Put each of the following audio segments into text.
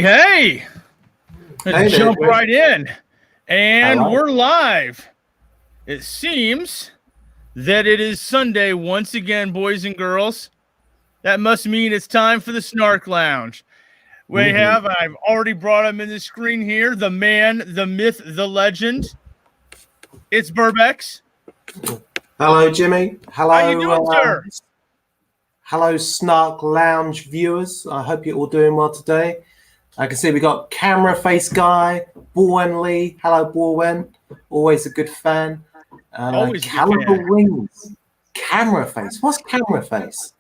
Hey, jump right in. And we're live. It seems that it is Sunday once again, boys and girls. That must mean it's time for the Snark Lounge. I've already brought him in the screen here, the man, the myth, the legend. It's Burbex. Hello, Jimmy. Hello. How you doing, sir? Hello, Snark Lounge viewers. I hope you're all doing well today. I can see we got Camera Face Guy, Borwen Lee. Hello, Borwen. Always a good fan. Always Caliber Wings. Camera Face. What's Camera Face?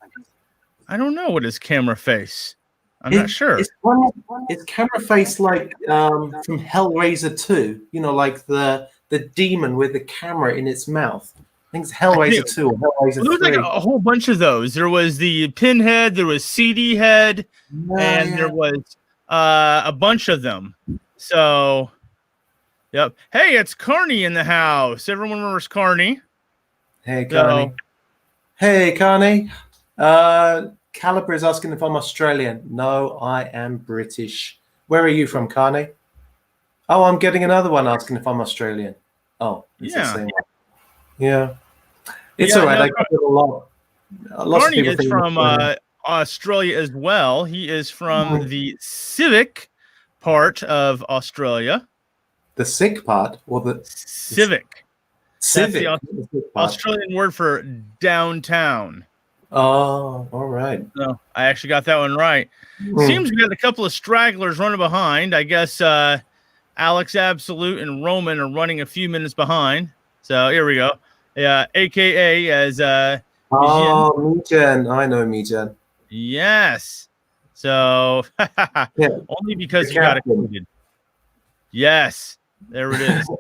I don't know what is Camera Face. I'm not sure. It's Camera Face like from Hellraiser 2. You know, like the demon with the camera in its mouth. I think it's Hellraiser 2 or Hellraiser 3. There was like a whole bunch of those. There was the Pinhead, there was CD Head, there was a bunch of them. So, yep. Hey, it's Carney in the house. Everyone remembers Carney. Hey, Carney. Hey, Carney. Caliber is asking if I'm Australian. No, I am British. Where are you from, Carney? Oh, I'm getting another one asking if I'm Australian. Oh, it's the same one. Yeah. It's all right. I got it a lot. Carney is from Australia as well. He is from the civic part of Australia. The sick part or the civic? Civic. That's the Australian word for downtown. Oh, all right. No, I actually got that one right. Seems we got a couple of stragglers running behind. I guess Alex Absolute and Roman are running a few minutes behind. So here we go. Yeah, AKA as Mijan. I know Mijan. Yes. So only because you got it included. Yes, there it is.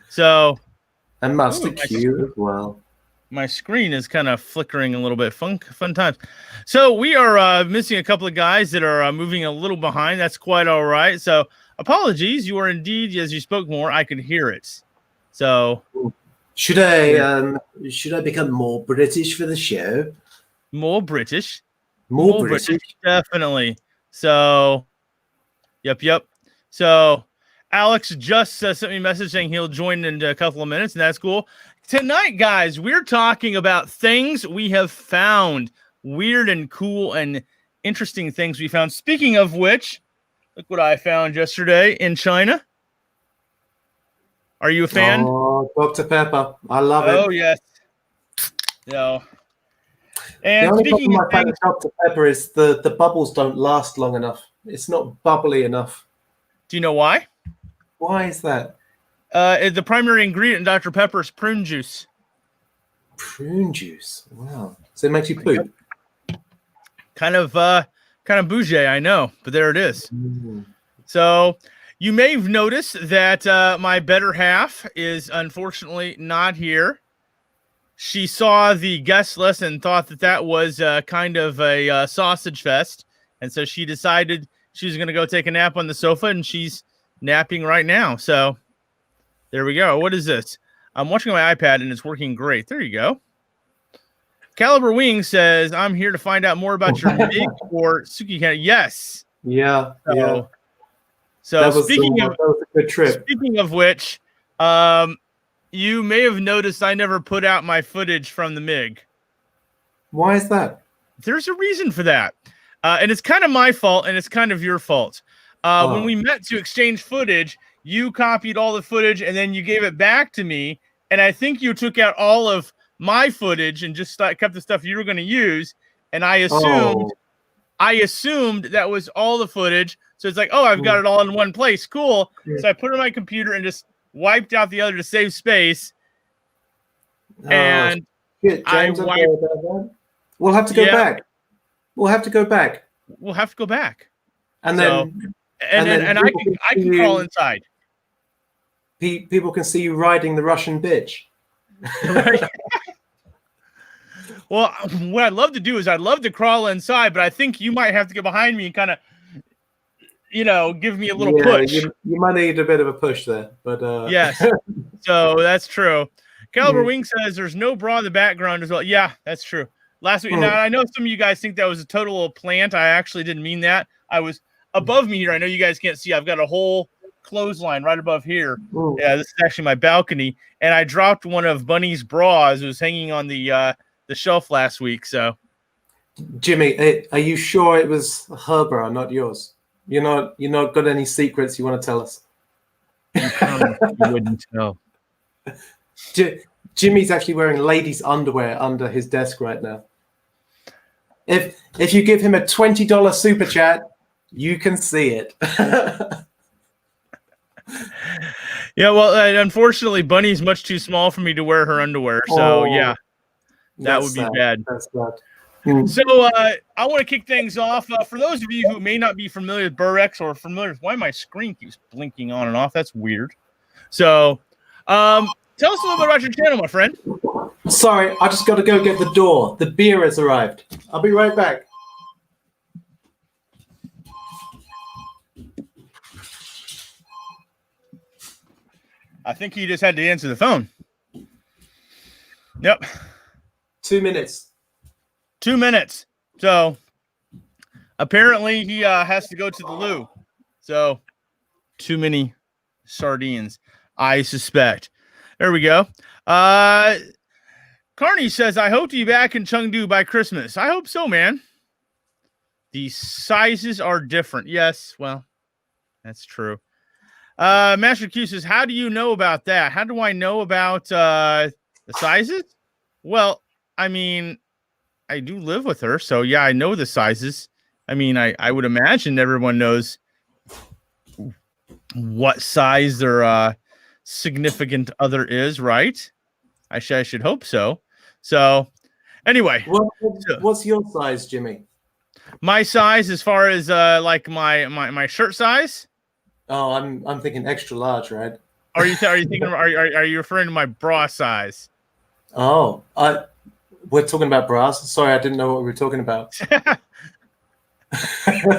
So and Master Q as well. My screen is kind of flickering a little bit. Fun times. So we are missing a couple of guys that are moving a little behind. That's quite all right. So apologies. You are indeed, as you spoke more, I could hear it. So should I become more British for the show? More British. More British. Definitely. So, yep. So Alex just sent me a message saying he'll join in a couple of minutes, and that's cool. Tonight, guys, we're talking about things we have found, weird and cool and interesting things we found. Speaking of which, look what I found yesterday in China. Are you a fan? Oh, Dr. Pepper. I love it. Oh, yes. No. And the only speaking problem I find with Dr. Pepper is the bubbles don't last long enough. It's not bubbly enough. Do you know why? Why is that? The primary ingredient in Dr. Pepper is prune juice. Prune juice. Wow. So it makes you poop. Kind of bougie, I know, but there it is. Mm. So you may have noticed that my better half is unfortunately not here. She saw the guest list and thought that was kind of a sausage fest. And so she decided she was going to go take a nap on the sofa, and she's napping right now. So there we go. What is this? I'm watching my iPad, and it's working great. There you go. Caliber Wing says, I'm here to find out more about your MiG or Suki Canada. Yes. Yeah. So speaking that was a good trip. Speaking of which, you may have noticed I never put out my footage from the MiG. Why is that? There's a reason for that. And it's kind of my fault, and it's kind of your fault. When we met to exchange footage, you copied all the footage, and then you gave it back to me. And I think you took out all of my footage and just kept the stuff you were going to use. And I assumed that was all the footage. So it's like, oh, I've got it all in one place. Cool. Yeah. So I put it on my computer and just wiped out the other to save space. And James, we'll have to go back. We'll have to go back. And then I can crawl inside. People can see you riding the Russian bitch. Right. Well, what I'd love to do is I'd love to crawl inside, but I think you might have to get behind me and kind of, give me a little push. You might need a bit of a push there, but yes. So that's true. Caliber Wing says there's no bra in the background as well. Yeah, that's true. Last week, now I know some of you guys think that was a total plant. I actually didn't mean that. I was above me here. I know you guys can't see. I've got a whole clothesline right above here. Yeah, this is actually my balcony, and I dropped one of Bunny's bras. It was hanging on the shelf last week. So, Jimmy, are you sure it was her bra, not yours? You're not got any secrets you want to tell us? You wouldn't tell. Jimmy's actually wearing ladies' underwear under his desk right now. If you give him a $20 super chat, you can see it. Yeah, well, unfortunately, Bunny's much too small for me to wear her underwear. So, yeah, that would be bad. That's bad. So, I want to kick things off. For those of you who may not be familiar with Burbex or familiar with why my screen keeps blinking on and off, that's weird. So, tell us a little bit about your channel, my friend. Sorry, I just got to go get the door. The beer has arrived. I'll be right back. I think he just had to answer the phone. Yep. 2 minutes. 2 minutes. So apparently he has to go to the loo. So too many sardines, I suspect. There we go. Carney says, I hope to be back in Chengdu by Christmas. I hope so, man. The sizes are different. Yes, well, that's true. Master Q says, how do you know about that? How do I know about the sizes? Well, I mean, I do live with her, so yeah, I know the sizes. I mean, I would imagine everyone knows what size their significant other is, right? I should hope so. So, anyway. What's your size, Jimmy? My size as far as like my shirt size? Oh, I'm thinking extra large, right? Are you thinking? Are you referring to my bra size? Oh, we're talking about bras. Sorry, I didn't know what we were talking about.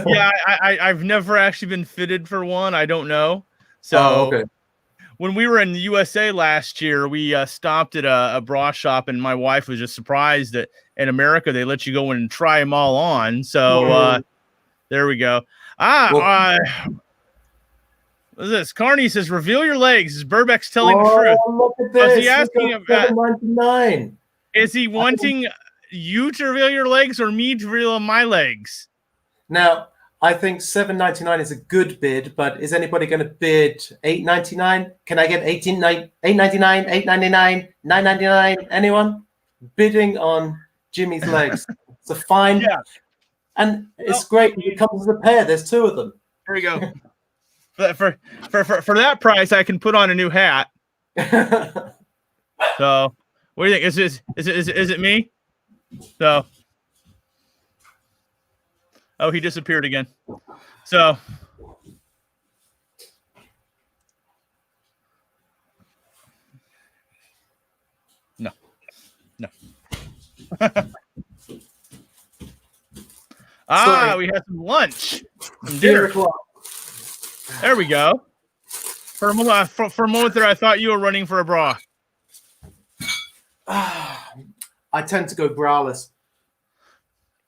Yeah, I've never actually been fitted for one. I don't know. So okay. When we were in the USA last year, we stopped at a bra shop, and my wife was just surprised that in America they let you go in and try them all on. So there we go. What's this? Carney says, "Reveal your legs." Is Burbex telling the truth? Look at this. Is he asking about $7.99? Is he wanting you to reveal your legs or me to reveal my legs? Now, I think $7.99 is a good bid, but is anybody going to bid $8.99? Can I get $8.99, $8.99, $9.99? Anyone bidding on Jimmy's legs? It's a fine, and it's great. It comes as a pair. There's two of them. There we go. For that price, I can put on a new hat. So, what do you think? Is it me? So. Oh, he disappeared again. So, no. We had some lunch. Some dinner. There we go. For a moment there, I thought you were running for a bra. I tend to go braless.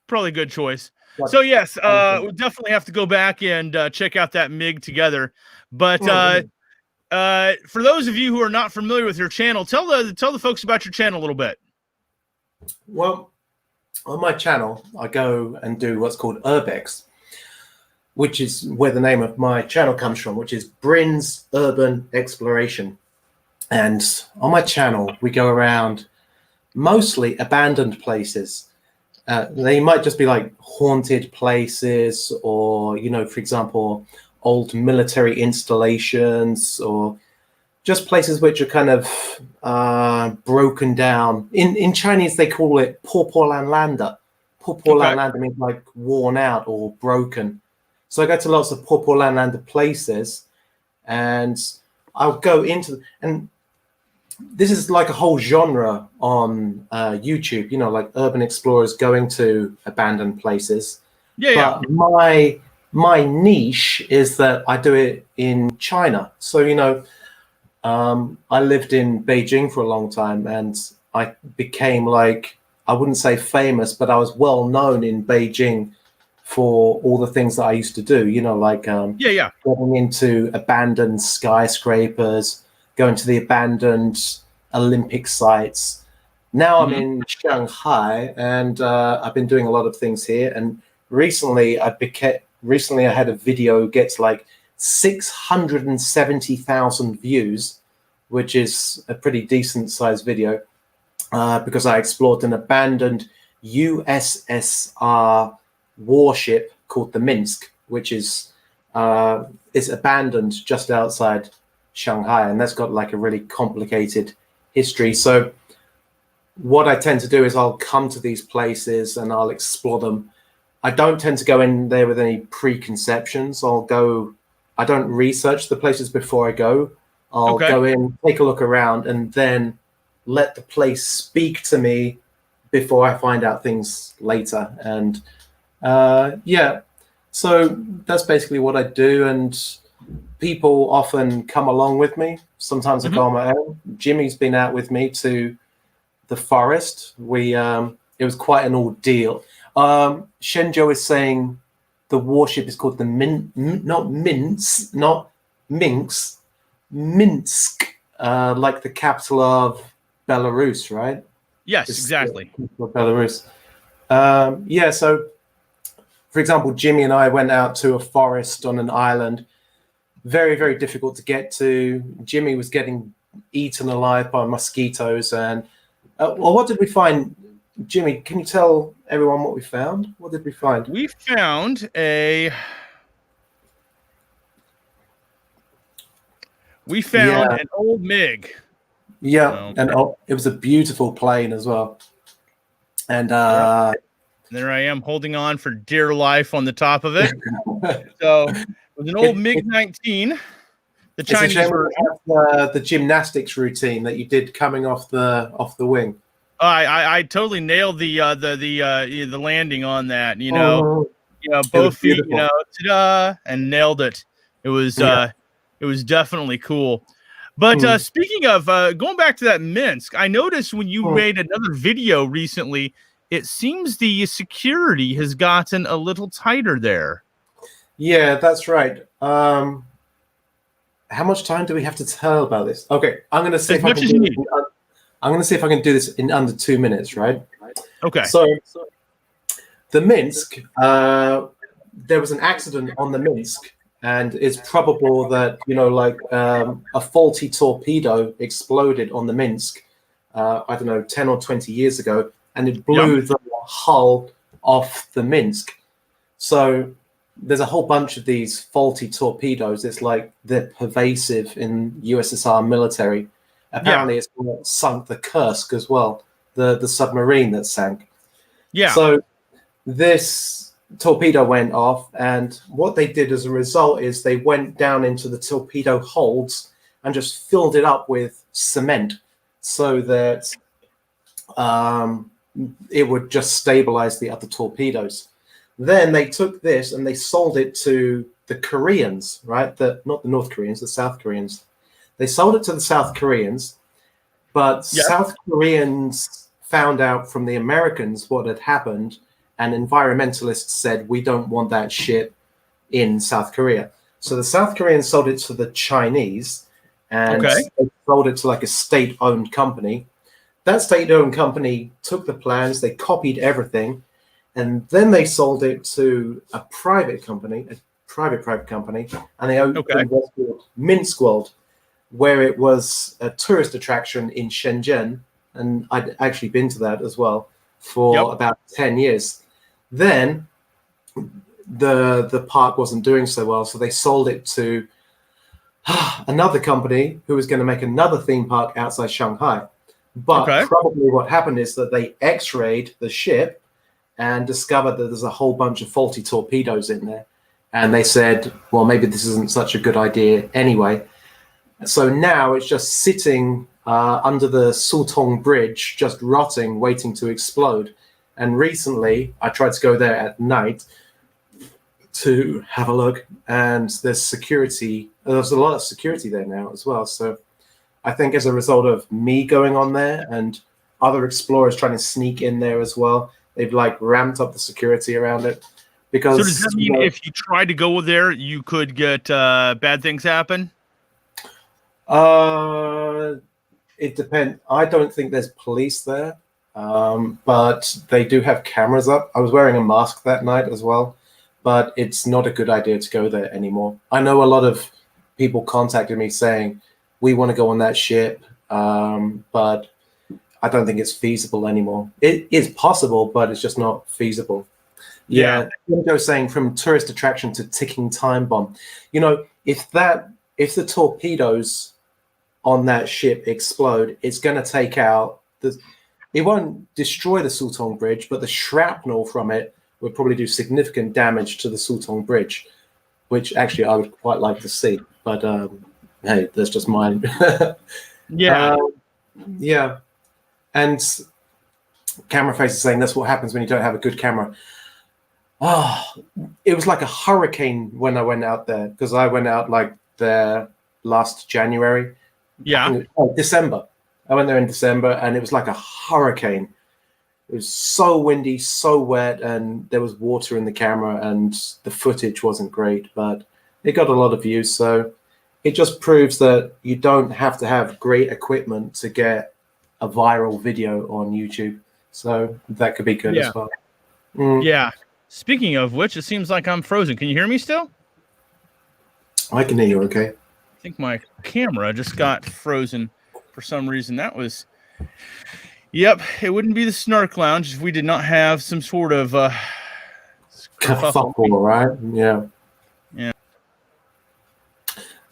Probably a good choice. So yes, we definitely have to go back and check out that MiG together. But for those of you who are not familiar with your channel, tell the folks about your channel a little bit. Well, on my channel, I go and do what's called Burbex, which is where the name of my channel comes from, which is Bryn's Urban Exploration. And on my channel, we go around mostly abandoned places. They might just be like haunted places or, for example, old military installations or just places which are kind of broken down. In Chinese, they call it 破破烂烂的. 破破烂烂的 means like worn out or broken. So I go to lots of 破破烂烂的 places and I'll go into, and this is like a whole genre on YouTube, like urban explorers going to abandoned places. But my niche is that I do it in China. So, I lived in Beijing for a long time and I became I wouldn't say famous, but I was well known in Beijing for all the things that I used to do, getting into abandoned skyscrapers, going to the abandoned Olympic sites. Now I'm in Shanghai and I've been doing a lot of things here. And recently I had a video gets like 670,000 views, which is a pretty decent sized video because I explored an abandoned USSR warship called the Minsk, which is abandoned just outside Shanghai, and that's got like a really complicated history. So what I tend to do is I'll come to these places and I'll explore them. I don't tend to go in there with any preconceptions. I don't research the places before I go. I'll go in, take a look around, and then let the place speak to me before I find out things later. And so that's basically what I do. And people often come along with me. Sometimes I go on my own. Jimmy's been out with me to the forest. It was quite an ordeal. Shenzhou is saying the warship is called the Minsk, like the capital of Belarus, right? Yes, exactly. Belarus. So, for example, Jimmy and I went out to a forest on an island. Very, very difficult to get to. Jimmy was getting eaten alive by mosquitoes. And what did we find? Jimmy, can you tell everyone what we found? What did we find? We found an old MiG. Yeah, and it was a beautiful plane as well. And there I am holding on for dear life on the top of it. So it was an old MiG-19 that The Chinese version. The gymnastics routine that you did coming off the wing. I totally nailed the landing on that. Both feet, ta-da, and nailed it. It was definitely cool. But speaking of going back to that Minsk, I noticed when you made another video recently, it seems the security has gotten a little tighter there. Yeah, that's right. How much time do we have to tell about this? Okay, I'm going to see if I can do it. I'm going to see if I can do this in under 2 minutes, right? Okay. So the Minsk, there was an accident on the Minsk, and it's probable that, a faulty torpedo exploded on the Minsk, I don't know, 10 or 20 years ago, and it blew the hull off the Minsk. So there's a whole bunch of these faulty torpedoes. It's like they're pervasive in USSR military. Apparently, it's what sunk the Kursk as well, the submarine that sank. Yeah. So this torpedo went off, and what they did as a result is they went down into the torpedo holds and just filled it up with cement so that it would just stabilize the other torpedoes. Then they took this and they sold it to the Koreans, right? Not the North Koreans, the South Koreans. They sold it to the South Koreans, but South Koreans found out from the Americans what had happened, and environmentalists said, we don't want that shit in South Korea. So the South Koreans sold it to the Chinese, and they sold it to like a state-owned company. That state-owned company took the plans, they copied everything, and then they sold it to a private company, a private company, and they opened what's called Minsk World, where it was a tourist attraction in Shenzhen, and I'd actually been to that as well for about 10 years. Then the park wasn't doing so well, so they sold it to another company who was going to make another theme park outside Shanghai. But probably what happened is that they x-rayed the ship and discovered that there's a whole bunch of faulty torpedoes in there. And they said, well, maybe this isn't such a good idea anyway. So now it's just sitting under the Sultong Bridge, just rotting, waiting to explode. And recently, I tried to go there at night to have a look, and there's security. There's a lot of security there now as well. So I think as a result of me going on there and other explorers trying to sneak in there as well, they've ramped up the security around it. Because so does that mean if you tried to go there, you could get bad things happen? It depends. I don't think there's police there, but they do have cameras up. I was wearing a mask that night as well, but it's not a good idea to go there anymore. I know a lot of people contacted me saying, we want to go on that ship, but I don't think it's feasible anymore. It is possible, but it's just not feasible. Yeah. Go saying from tourist attraction to ticking time bomb. If the torpedoes on that ship explode, it's going to take out it won't destroy the Sultong Bridge, but the shrapnel from it would probably do significant damage to the Sultong Bridge, which actually I would quite like to see. But hey, that's just mine. Yeah. And Camera Face is saying that's what happens when you don't have a good camera. It was like a hurricane when I went out there, because I went out there last January. December. I went there in December, and it was like a hurricane. It was so windy, so wet, and there was water in the camera, and the footage wasn't great, but it got a lot of views. So it just proves that you don't have to have great equipment to get a viral video on YouTube. So that could be good as well. Yeah. Speaking of which, it seems like I'm frozen. Can you hear me still? I can hear you okay. I think my camera just got frozen for some reason. That was... Yep, it wouldn't be the Snark Lounge if we did not have some sort of... kerfuffle, right? Yeah.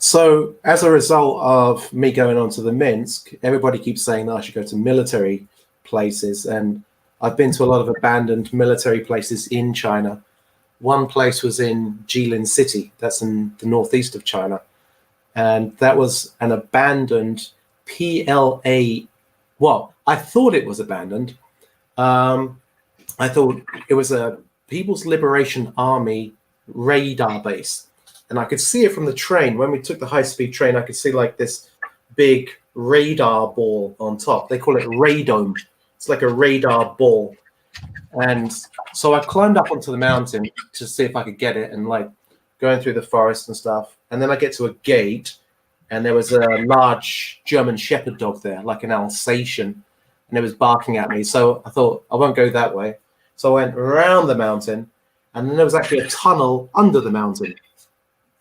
So as a result of me going on to the Minsk, everybody keeps saying that I should go to military places, and I've been to a lot of abandoned military places in China. One place was in Jilin City, that's in the northeast of China, and that was an abandoned PLA. Well, I thought it was abandoned. I thought it was a People's Liberation Army radar base, and I could see it from the train. When we took the high-speed train, I could see like this big radar ball on top. They call it radome. It's like a radar ball. And so I climbed up onto the mountain to see if I could get it, and like going through the forest and stuff. And then I get to a gate, and there was a large German Shepherd dog there, like an Alsatian, and it was barking at me. So I thought, I won't go that way. So I went around the mountain, and then there was actually a tunnel under the mountain.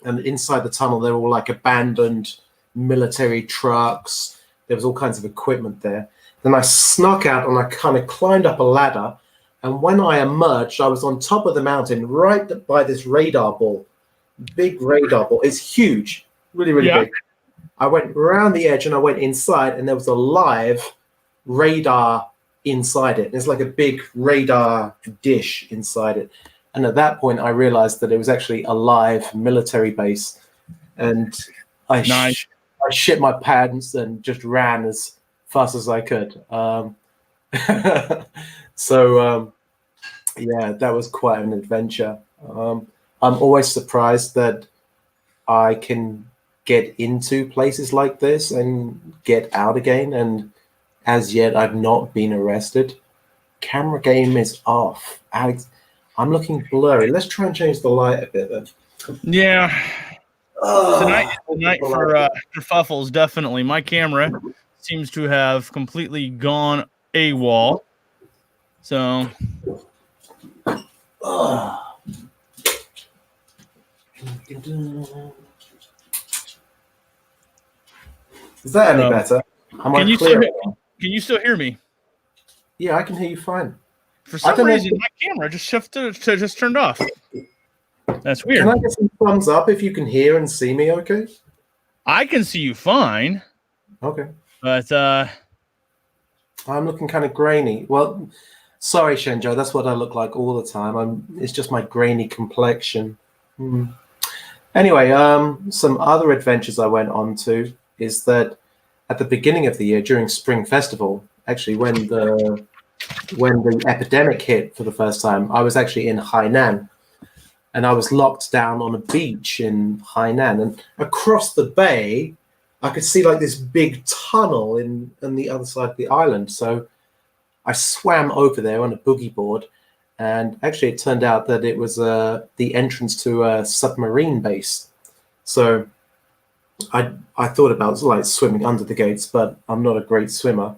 And inside the tunnel, there were all like abandoned military trucks. There was all kinds of equipment there. Then I snuck out, and I kind of climbed up a ladder. And when I emerged, I was on top of the mountain, right by this radar ball. Big radar ball. It's huge, really, really big. I went around the edge, and I went inside, and there was a live radar inside it. There's like a big radar dish inside it. And at that point, I realized that it was actually a live military base. And I shit my pants and just ran as fast as I could. Yeah, that was quite an adventure. I'm always surprised that I can get into places like this and get out again. And as yet, I've not been arrested. Camera game is off. Alex, I'm looking blurry. Let's try and change the light a bit then. Yeah. Tonight for Fuffles, definitely. My camera seems to have completely gone AWOL. So. Is that any better? Can you still hear me? Yeah, I can hear you fine. For some reason, my camera just turned off. That's weird. Can I get some thumbs up if you can hear and see me okay? I can see you fine. Okay. But I'm looking kind of grainy. Well, sorry, Shenjo, that's what I look like all the time. It's just my grainy complexion. Anyway, some other adventures I went on to is that at the beginning of the year during Spring Festival, actually when the epidemic hit for the first time, I was actually in Hainan, and I was locked down on a beach in Hainan, and across the bay, I could see like this big tunnel on the other side of the island. So I swam over there on a boogie board, and actually it turned out that it was the entrance to a submarine base. So I thought about like swimming under the gates, but I'm not a great swimmer.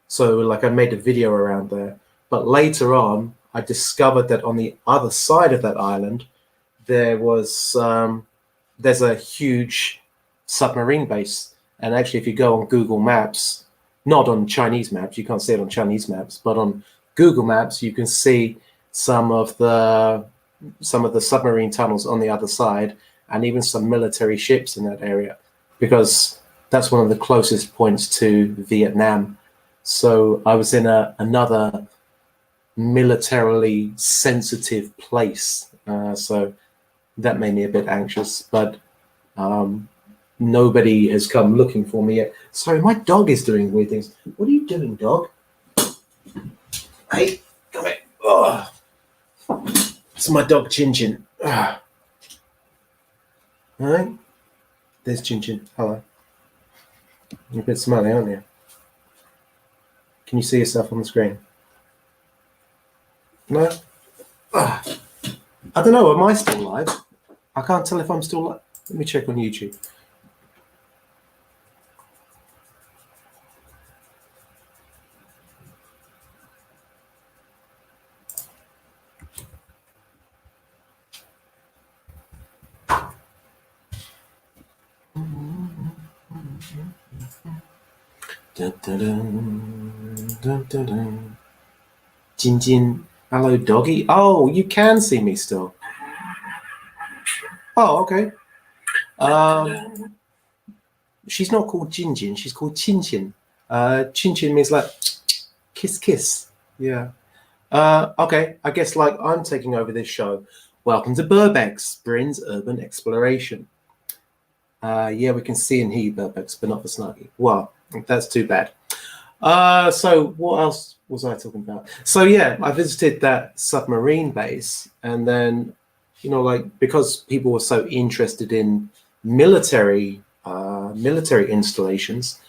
So like I made a video around there. But later on, I discovered that on the other side of that island, there's a huge submarine base. And actually, if you go on Google Maps, not on Chinese maps, you can't see it on Chinese maps, but on Google Maps, you can see some of the submarine tunnels on the other side, and even some military ships in that area, because that's one of the closest points to Vietnam. So I was in another militarily sensitive place. So that made me a bit anxious, but nobody has come looking for me yet. Sorry, my dog is doing weird things. What are you doing, dog? Hey, come here. Oh. It's my dog, Chin Chin. All right. There's Chin Chin. Hello. You're a bit smelly, aren't you? Can you see yourself on the screen? No? I don't know. Am I still live? I can't tell if I'm still live. Let me check on YouTube. Jin Jin, hello doggy. Oh, you can see me still. Oh, okay. She's not called Jin Jin, she's called Chin Chin. Chin Chin means like kiss kiss. Yeah. Okay, I guess like I'm taking over this show. Welcome to Burbex, Bryn's Urban Exploration. Yeah, we can see and hear you, Burbex, but not for Snarky. Well, that's too bad. So what else was I talking about? So yeah, I visited that submarine base, and then, like, because people were so interested in military installations,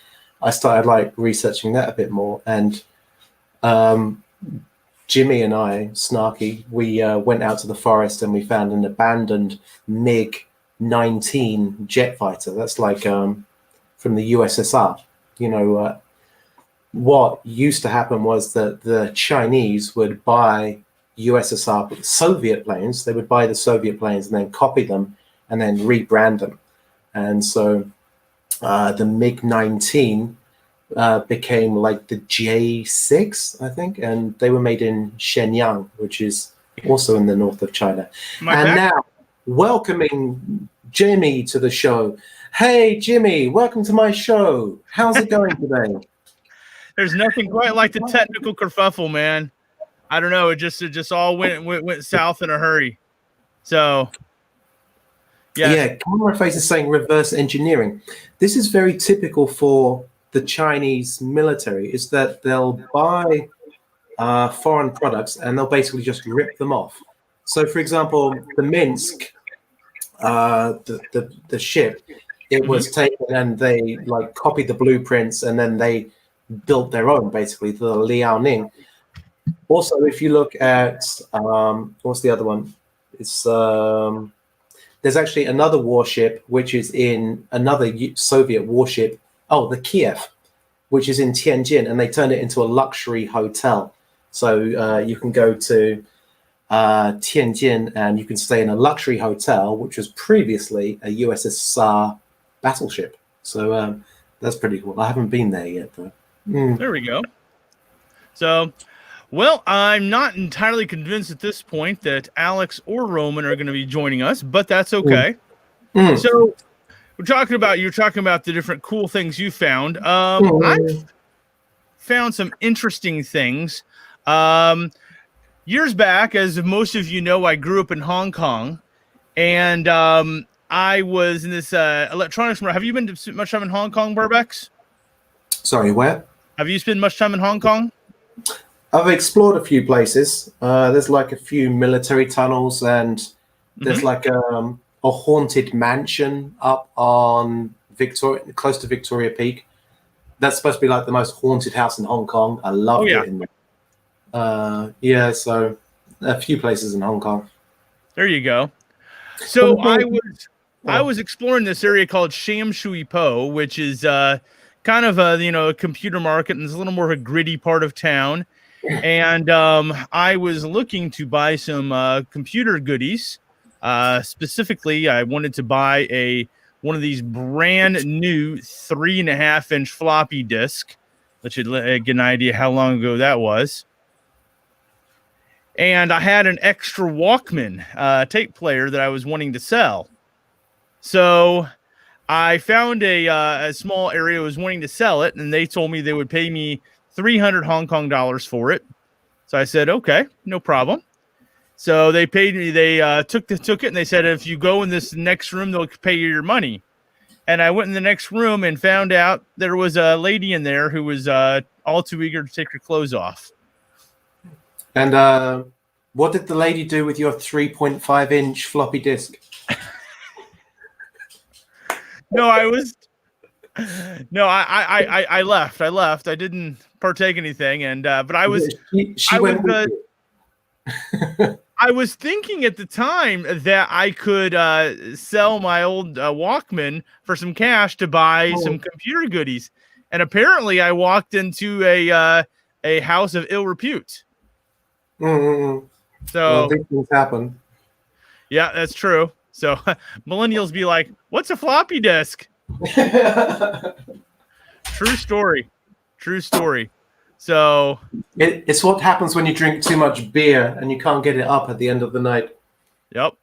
I started like researching that a bit more. And Jimmy and I, Snarky, we went out to the forest and we found an abandoned MiG-19 jet fighter. That's like from the USSR. What used to happen was that the Chinese would buy USSR Soviet planes. They would buy the Soviet planes and then copy them and then rebrand them. And so the MiG-19 became like the J6, I think, and they were made in Shenyang, which is also in the north of China. Now, welcoming Jimmy to the show. Hey, Jimmy, welcome to my show. How's it going today? There's nothing quite like the technical kerfuffle, man. I don't know. It just all went south in a hurry. So, yeah. Camera face is saying reverse engineering. This is very typical for the Chinese military. Is that they'll buy foreign products and they'll basically just rip them off. So, for example, the Minsk, the ship, it was taken and they like copied the blueprints and then they built their own, basically, the Liaoning. Also, if you look at what's the other one? It's there's actually another warship which is in another Soviet warship. Oh, the Kiev, which is in Tianjin, and they turned it into a luxury hotel. So you can go to Tianjin and you can stay in a luxury hotel, which was previously a USSR battleship. So that's pretty cool. I haven't been there yet, though. There we go. So, well, I'm not entirely convinced at this point that Alex or Roman are going to be joining us, but that's okay. So, you're talking about the different cool things you found. I've found some interesting things. Years back, as most of you know, I grew up in Hong Kong, and I was in this electronics. Have you been to much time in Hong Kong, Burbex? Sorry, where? Have you spent much time in Hong Kong? I've explored a few places. There's like a few military tunnels, and there's like a haunted mansion up on Victoria, close to Victoria Peak. That's supposed to be like the most haunted house in Hong Kong. I love it. Yeah, so a few places in Hong Kong. There you go. So I was exploring this area called Sham Shui Po, which is kind of a computer market, and it's a little more of a gritty part of town. And I was looking to buy some computer goodies. Specifically, I wanted to buy one of these brand new 3.5-inch floppy disk, which should get an idea how long ago that was. And I had an extra Walkman tape player that I was wanting to sell. So I found a small area I was wanting to sell it, and they told me they would pay me 300 Hong Kong dollars for it. So I said, okay, no problem. So they paid me. They took it, and they said, if you go in this next room, they'll pay you your money. And I went in the next room and found out there was a lady in there who was all too eager to take her clothes off. And what did the lady do with your 3.5-inch floppy disk? I left. I didn't partake anything, and but I was. I was thinking at the time that I could sell my old Walkman for some cash to buy some computer goodies, and apparently I walked into a house of ill repute. So these things happen. Yeah, that's true. So millennials be like, "What's a floppy disk?" True story. So it's what happens when you drink too much beer and you can't get it up at the end of the night. Yep.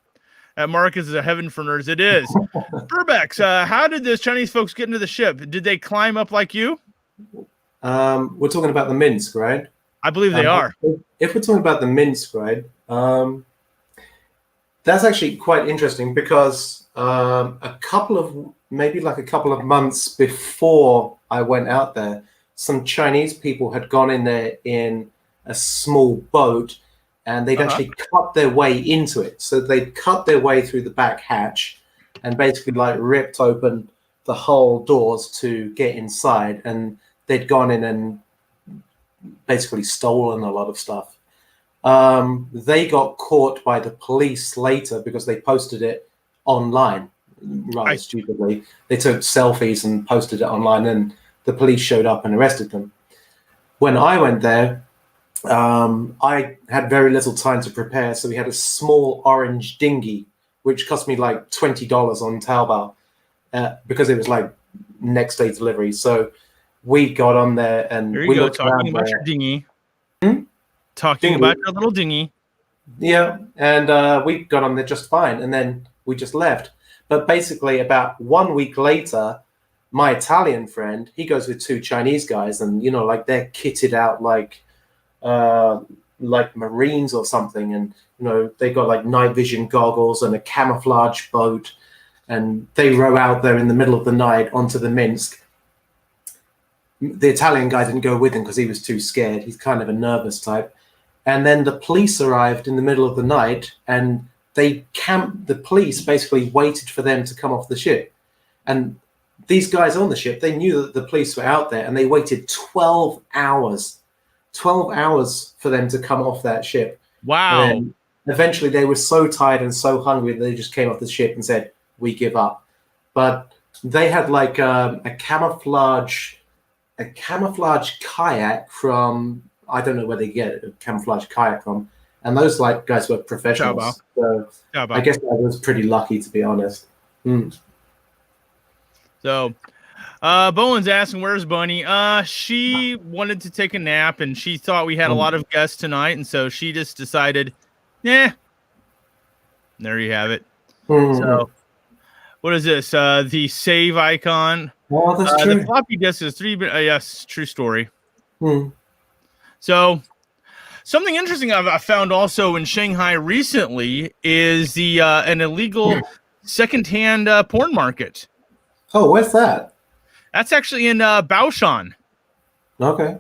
Marcus is a heaven for nerds. It is. Burbex, how did those Chinese folks get into the ship? Did they climb up like you? We're talking about the Minsk, right? I believe they are. If we're talking about the Minsk, right, That's actually quite interesting because a couple of months before I went out there, some Chinese people had gone in there in a small boat, and they'd actually cut their way into it. So they'd cut their way through the back hatch and basically like ripped open the whole doors to get inside, and they'd gone in and basically stolen a lot of stuff. They got caught by the police later because they posted it online rather stupidly. They took selfies and posted it online, and the police showed up and arrested them. When I went there, I had very little time to prepare, so we had a small orange dinghy, which cost me like $20 on Taobao because it was like next day delivery. So we got on there and there you we go, looked talking about there. your dinghy. Talking about your little dinghy. Yeah, and we got on there just fine, and then we just left. But basically, about 1 week later, my Italian friend, he goes with two Chinese guys, and you know, like they're kitted out like Marines or something, and you know, they got like night vision goggles and a camouflage boat, and they row out there in the middle of the night onto the Minsk. The Italian guy didn't go with him because he was too scared. He's kind of a nervous type. And then the police arrived in the middle of the night, and the police basically waited for them to come off the ship. And these guys on the ship, they knew that the police were out there, and they waited 12 hours for them to come off that ship. Wow. And then eventually they were so tired and so hungry that they just came off the ship and said, we give up. But they had like a camouflage kayak from, I don't know where they get a camouflage kayak from, and those like guys were professionals. So I guess I was pretty lucky, to be honest. So Bowen's asking, where's Bunny? She wanted to take a nap, and she thought we had a lot of guests tonight, and so she just decided, there you have it. So what is this? The save icon. Oh, that's true. The floppy disk is 3 bit. Yes, true story. So something interesting I found also in Shanghai recently is the an illegal secondhand porn market. Oh, where's that? That's actually in Baoshan. Okay.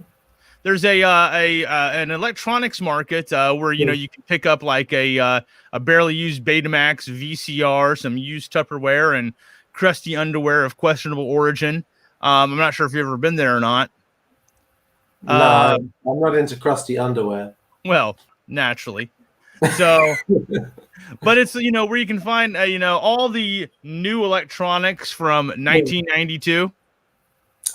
There's an electronics market where you know you can pick up like a barely used Betamax VCR, some used Tupperware, and crusty underwear of questionable origin. I'm not sure if you've ever been there or not. No, I'm not into crusty underwear. Well, naturally. So, but it's, you know, where you can find, you know, all the new electronics from 1992.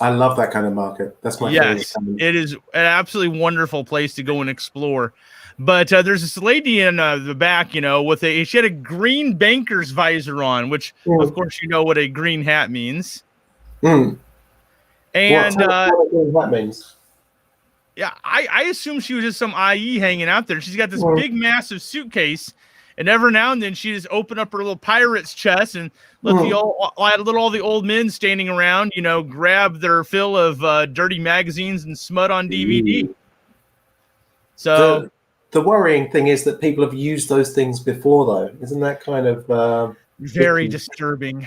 I love that kind of market. That's my favorite. It is an absolutely wonderful place to go and explore. But there's this lady in the back, you know, with she had a green banker's visor on, which, of course, you know what a green hat means. And what green hat means? Yeah, I assume she was just some IE hanging out there. She's got this big, massive suitcase, and every now and then she just open up her little pirate's chest and let all the old men standing around, you know, grab their fill of dirty magazines and smut on DVD. So the worrying thing is that people have used those things before, though. Isn't that kind of very disturbing?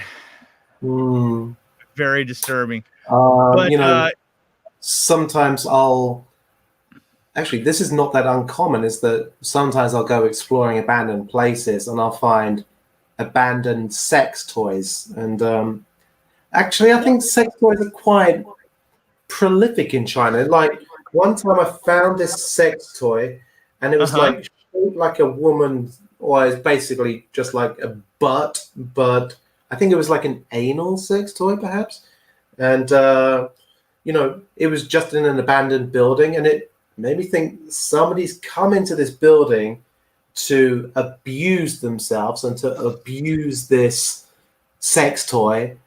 Very disturbing. But you know, sometimes Actually, this is not that uncommon, is that sometimes I'll go exploring abandoned places and I'll find abandoned sex toys. And actually, I think sex toys are quite prolific in China. Like, one time I found this sex toy, and it was like shaped like a woman, or it's basically just like a butt, but I think it was like an anal sex toy, perhaps. And, you know, it was just in an abandoned building, and it made me think somebody's come into this building to abuse themselves and to abuse this sex toy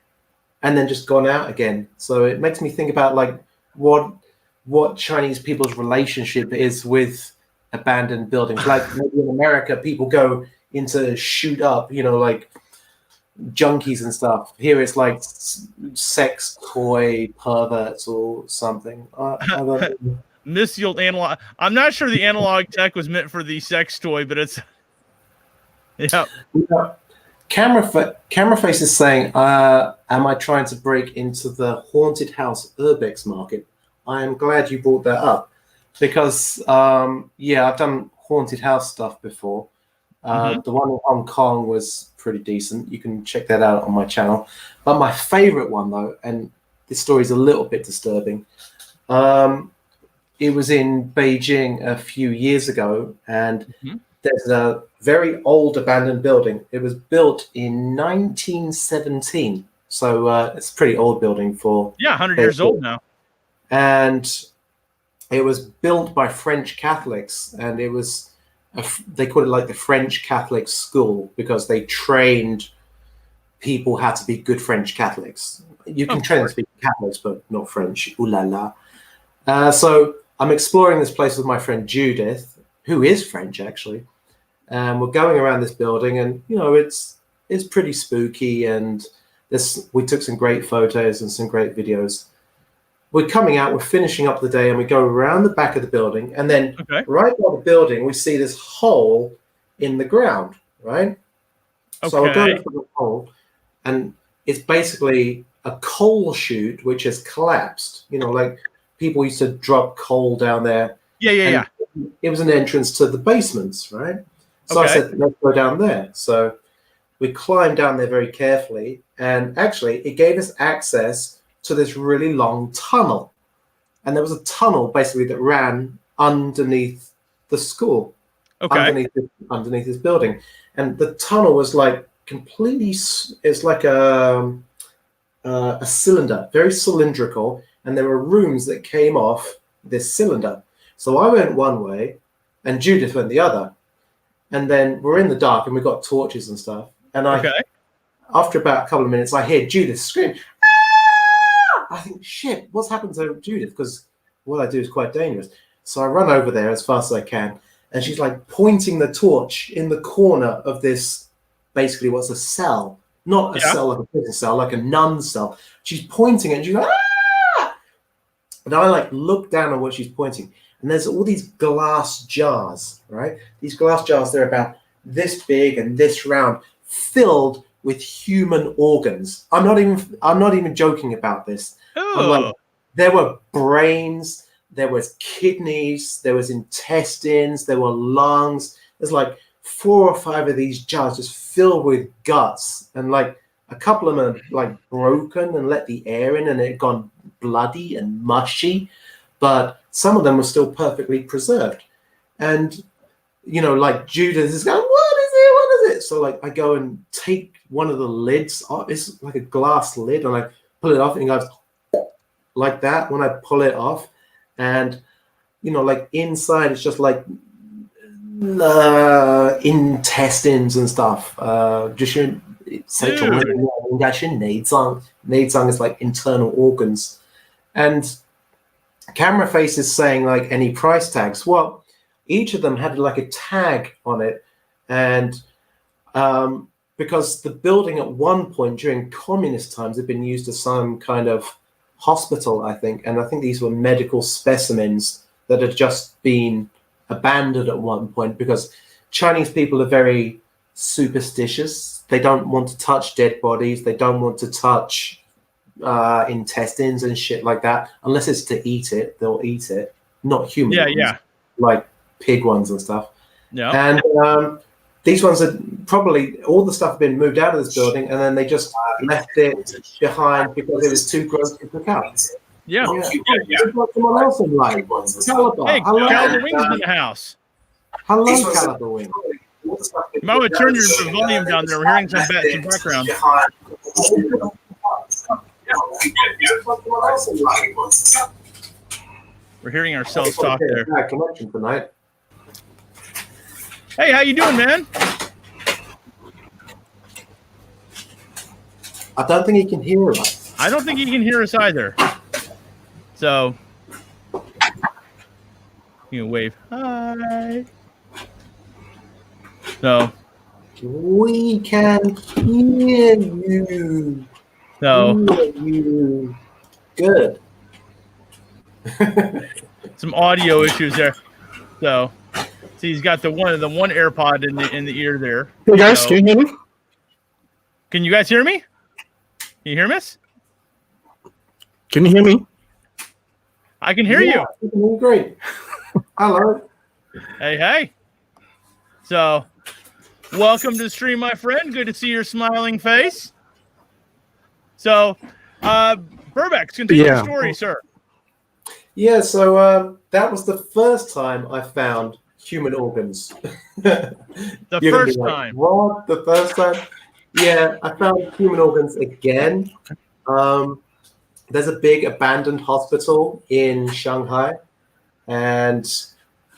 and then just gone out again. So it makes me think about like what Chinese people's relationship is with abandoned buildings. Like maybe in America, people go into shoot up, you know, like junkies and stuff. Here it's like sex toy perverts or something. I don't know. Miss the old analog. I'm not sure the analog tech was meant for the sex toy, but it's Yeah. Camera face is saying, am I trying to break into the haunted house Urbex market? I am glad you brought that up because, I've done haunted house stuff before. The one in Hong Kong was pretty decent. You can check that out on my channel. But my favorite one, though, and this story is a little bit disturbing, it was in Beijing a few years ago, and there's a very old abandoned building. It was built in 1917, so it's a pretty old building for 100 years old now. And it was built by French Catholics, and it was they called it like the French Catholic school because they trained people how to be good French Catholics. You can train them to be Catholics, but not French. Ooh la la. So I'm exploring this place with my friend Judith, who is French actually, and we're going around this building, and it's pretty spooky, and we took some great photos and some great videos. We're coming out, we're finishing up the day, and we go around the back of the building, and then right by the building we see this hole in the ground, right? So I go for the hole, and it's basically a coal chute which has collapsed. Like people used to drop coal down there. Yeah. It was an entrance to the basements, right? So I said, let's go down there. So we climbed down there very carefully, and actually it gave us access to this really long tunnel. And there was a tunnel basically that ran underneath the school, underneath this building. And the tunnel was like completely, it's like a cylinder, very cylindrical, and there were rooms that came off this cylinder. So I went one way and Judith went the other. And then we're in the dark and we've got torches and stuff. And after about a couple of minutes, I hear Judith scream. I think, shit, what's happened to Judith? Because what I do is quite dangerous. So I run over there as fast as I can, and she's like pointing the torch in the corner of this, basically what's a cell. Not a cell like a prison cell, like a nun cell. She's pointing it, and she's like, ah! And I like look down on what she's pointing, and there's all these glass jars, right? These glass jars, they're about this big and this round, filled with human organs. I'm not even joking about this. Like, there were brains, there was kidneys, there was intestines, there were lungs. There's like 4 or 5 of these jars just filled with guts, and like a couple of them are like broken and let the air in, and it had gone bloody and mushy, but some of them were still perfectly preserved. And like Judith is going, what is it? So like I go and take one of the lids off. It's like a glass lid, and I pull it off, and it goes like that when I pull it off. And like inside it's just like intestines and stuff. Neizang is like internal organs. And camera face is saying like any price tags. Well, each of them had like a tag on it, and because the building at one point during communist times had been used as some kind of hospital, I think, and I think these were medical specimens that had just been abandoned at one point, because Chinese people are very superstitious. They don't want to touch dead bodies. They don't want to touch intestines and shit like that, unless it's to eat it. They'll eat it, not human ones, like pig ones and stuff. And these ones are probably, all the stuff had been moved out of this building, and then they just left it behind because it was too gross to cook out. Someone else in line. Caliber. Hey, Caliber Wings in the house. Hello, Caliber Wings. You might want to turn your volume down there. We're hearing some background. We're hearing ourselves talk there. Connection tonight. Hey, how you doing, man? I don't think he can hear us. I don't think he can hear us either. So, you can wave. Hi. So. We can hear you. So. Good. Some audio issues there. So See, he's got the one AirPod in the ear there. Hey guys, can you hear me? Can you guys hear me? Can you hear us? Can you hear me? I can hear you. Great. Hello. Hey. So, welcome to the stream, my friend. Good to see your smiling face. So, Burbex, continue your story, sir. Yeah, so that was the first time I found human organs. The first time? What? The first time? Yeah, I found human organs again. There's a big abandoned hospital in Shanghai, and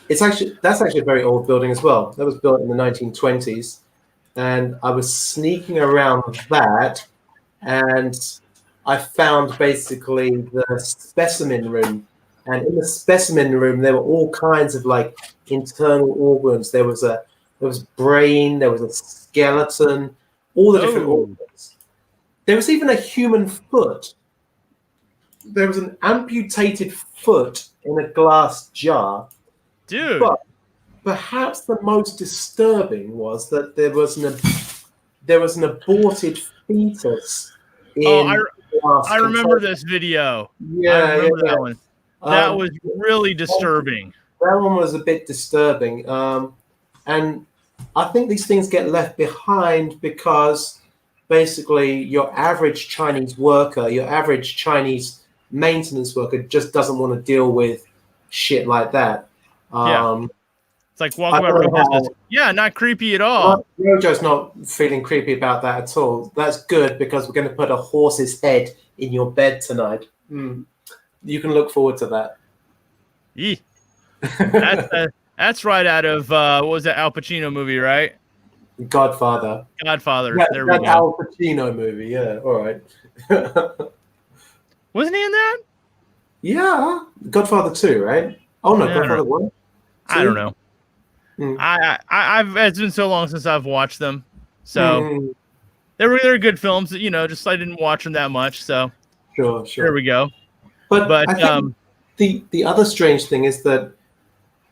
that's actually a very old building as well. That was built in the 1920s, and I was sneaking around that, and I found basically the specimen room. And in the specimen room, there were all kinds of like internal organs. There was brain, there was a skeleton, all the different organs. There was even a human foot. There was an amputated foot in a glass jar. Dude. But perhaps the most disturbing was that there was an aborted fetus in glass. I remember this video. Yeah, I remember that one. That was really disturbing. That one was a bit disturbing. And I think these things get left behind because basically your average Chinese worker, your average Chinese maintenance worker just doesn't want to deal with shit like that. It's like walking around. Yeah, not creepy at all. Rojo's not feeling creepy about that at all. That's good because we're going to put a horse's head in your bed tonight. You can look forward to that. Yeah. That's right out of what was that Al Pacino movie, right? Godfather. There we go. Al Pacino movie. Yeah. All right. Wasn't he in that? Yeah. Godfather 2, right? Oh no, Godfather 1. I don't know. I've it's been so long since I've watched them, so they're good films. Just I didn't watch them that much. So sure. There we go. But I think the other strange thing is that,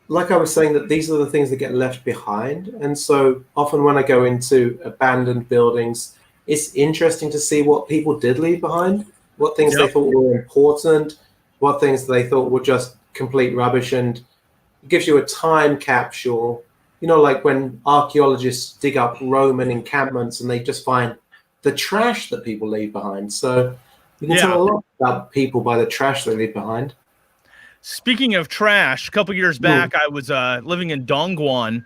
like I was saying, that these are the things that get left behind. And so often when I go into abandoned buildings, it's interesting to see what people did leave behind, what things they thought were important, what things they thought were just complete rubbish. And it gives you a time capsule, like when archaeologists dig up Roman encampments and they just find the trash that people leave behind. So you can tell a lot about people by the trash they leave behind. Speaking of trash, a couple years back, I was living in Dongguan,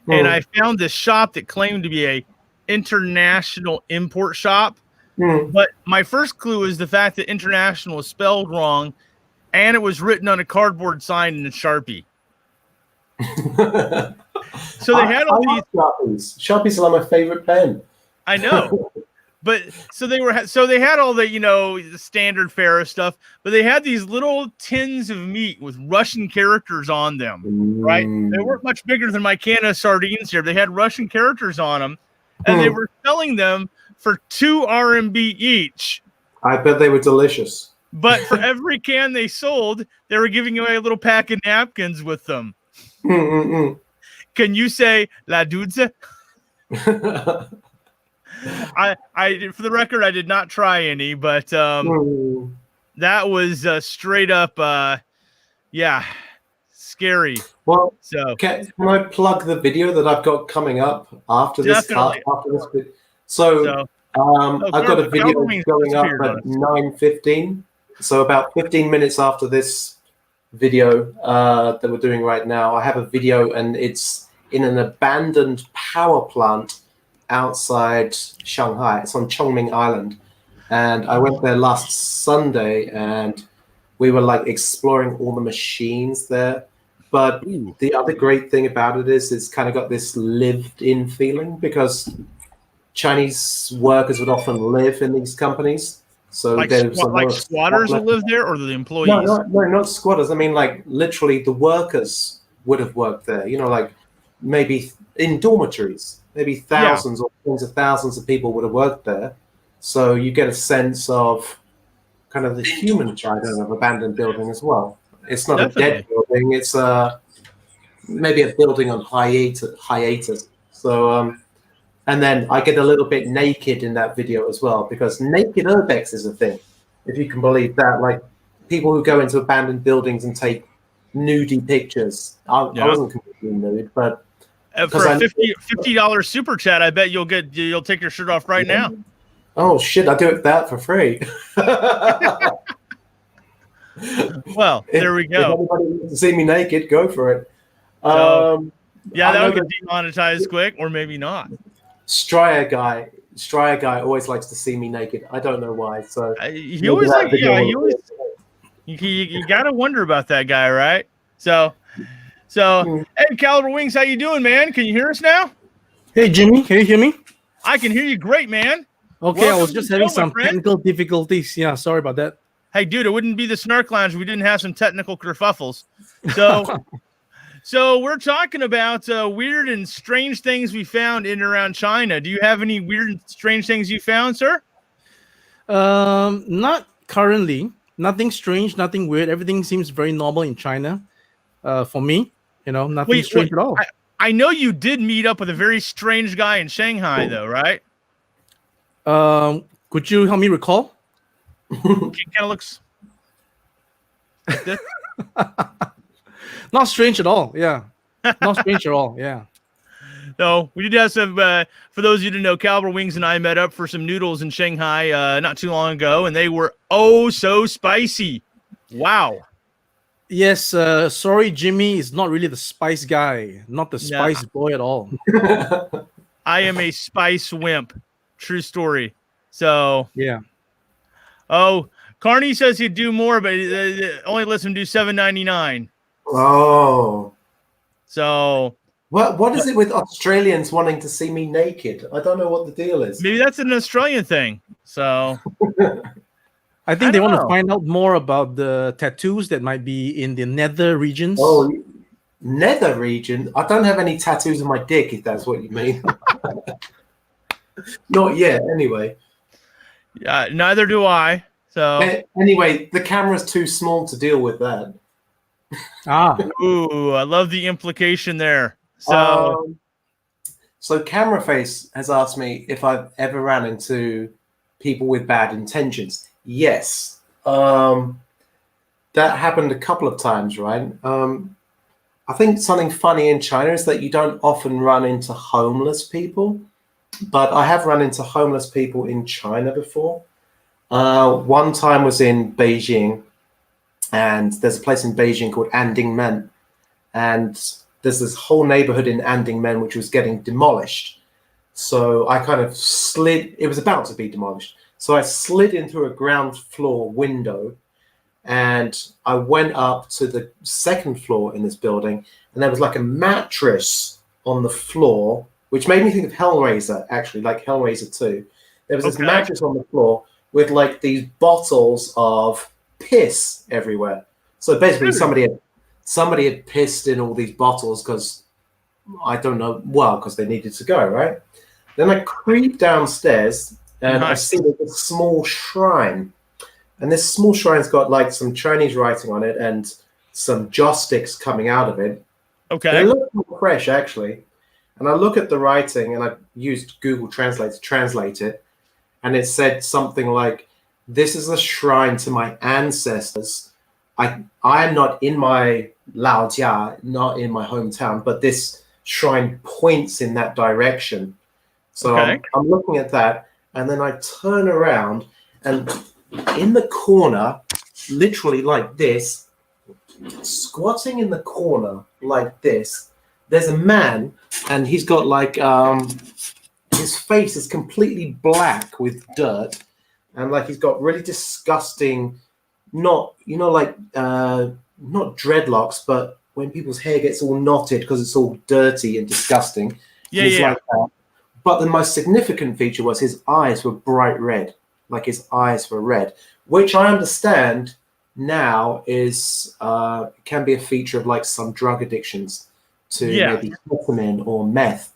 and I found this shop that claimed to be a international import shop. But my first clue is the fact that international was spelled wrong, and it was written on a cardboard sign in a Sharpie. So they had all these Sharpies. Sharpies are my favorite pen. I know. But so they had all the the standard fare stuff, but they had these little tins of meat with Russian characters on them, right? They weren't much bigger than my can of sardines here. They had Russian characters on them, and they were selling them for 2 RMB each. I bet they were delicious. But for every can they sold, they were giving away a little pack of napkins with them. Can you say La Dudze? I for the record, I did not try any, but that was straight up scary. Well, so can I plug the video that I've got coming up after this? So I've got a video going up at 9:15. So about 15 minutes after this video that we're doing right now, I have a video, and it's in an abandoned power plant outside Shanghai. It's on Chongming Island, and I went there last Sunday, and we were like exploring all the machines there. But the other great thing about it is it's kind of got this lived-in feeling, because Chinese workers would often live in these companies. So there's like squatters who live there, or the employees? No, not squatters. I mean, like literally the workers would have worked there. Like maybe in dormitories. Maybe thousands or tens of thousands of people would have worked there. So you get a sense of kind of the human side of an abandoned building as well. It's not a dead building. It's maybe a building on hiatus. So and then I get a little bit naked in that video as well, because naked urbex is a thing, if you can believe that. Like people who go into abandoned buildings and take nudie pictures. I wasn't completely nude, but for a $50 super chat, I bet you'll take your shirt off right now. Oh shit! I do it that for free. Well, there we go. If anybody wants to see me naked, go for it. So, that would get demonetized quick, or maybe not. SnarkyGuy always likes to see me naked. I don't know why. So you gotta wonder about that guy, right? So hey, Caliber Wings, how you doing, man? Can you hear us now? Hey, Jimmy, can you hear me? I can hear you great, man. Okay, I was just having some technical difficulties. Yeah, sorry about that. Hey, dude, it wouldn't be the Snark Lounge if we didn't have some technical kerfuffles. So, so we're talking about weird and strange things we found in and around China. Do you have any weird and strange things you found, sir? Not currently. Nothing strange, nothing weird. Everything seems very normal in China. For me, nothing strange at all. I know you did meet up with a very strange guy in Shanghai, though, right? Could you help me recall? He kind of looks like this. Not strange at all. Yeah, not strange at all. Yeah. So we did have some. For those of you who didn't know, Caliber Wings and I met up for some noodles in Shanghai not too long ago, and they were so spicy. Wow. Yes. Sorry, Jimmy is not really the spice guy, not the spice boy at all. I am a spice wimp. True story. So yeah. Oh, Carney says he'd do more, but only lets him do $7.99. Oh. So what is it with Australians wanting to see me naked? I don't know what the deal is. Maybe that's an Australian thing. So I think they want to find out more about the tattoos that might be in the nether regions. Oh, nether region? I don't have any tattoos on my dick, if that's what you mean. Not yet, anyway. Yeah, neither do I. So anyway, the camera's too small to deal with that. Ooh, I love the implication there. So Camera Face has asked me if I've ever ran into people with bad intentions. Yes. That happened a couple of times, right? I think something funny in China is that you don't often run into homeless people, but I have run into homeless people in China before. One time was in Beijing, and there's a place in Beijing called Andingmen, and there's this whole neighborhood in Andingmen which was getting demolished. So I kind of slid, it was about to be demolished. So I slid into a ground floor window, and I went up to the second floor in this building, and there was like a mattress on the floor, which made me think of Hellraiser, actually, like Hellraiser 2. There was this mattress on the floor with like these bottles of piss everywhere. So basically somebody had pissed in all these bottles because, I don't know, because they needed to go, right? Then I creep downstairs and I see a small shrine. And this small shrine's got like some Chinese writing on it and some joss sticks coming out of it. Okay. It looks more fresh, actually. And I look at the writing, and I used Google Translate to translate it. And it said something like, "This is a shrine to my ancestors. I am not in my Laojia, not in my hometown, but this shrine points in that direction." So I'm looking at that, and then I turn around, and in the corner, literally like this, squatting in the corner like this, there's a man, and he's got like his face is completely black with dirt, and like he's got really disgusting, not dreadlocks, but when people's hair gets all knotted because it's all dirty and disgusting. Like that. But the most significant feature was his eyes were bright red, like his eyes were red, which I understand now is can be a feature of like some drug addictions to maybe ketamine or meth.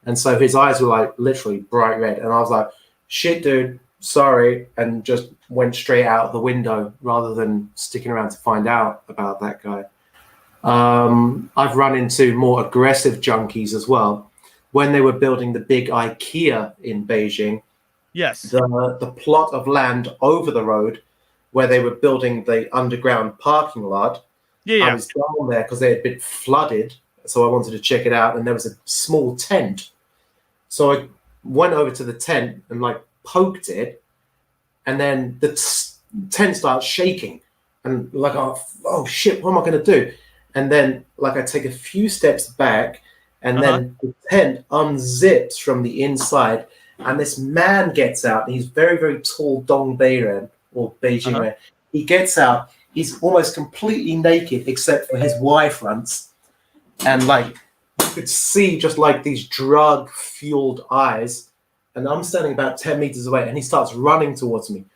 And so his eyes were like literally bright red. And I was like, shit, dude, sorry. And just went straight out the window rather than sticking around to find out about that guy. I've run into more aggressive junkies as well. When they were building the big IKEA in Beijing, yes, the plot of land over the road where they were building the underground parking lot, I was down there because they had been flooded, so I wanted to check it out, and there was a small tent. So I went over to the tent and like poked it, and then the tent starts shaking, and like, oh shit, what am I going to do? And then like I take a few steps back, and then the tent unzips from the inside, and this man gets out. And he's very, very tall, Dong Beiren, or Beijing man. He gets out. He's almost completely naked except for his Y fronts, and like you could see just like these drug-fueled eyes. And I'm standing about 10 meters away, and he starts running towards me.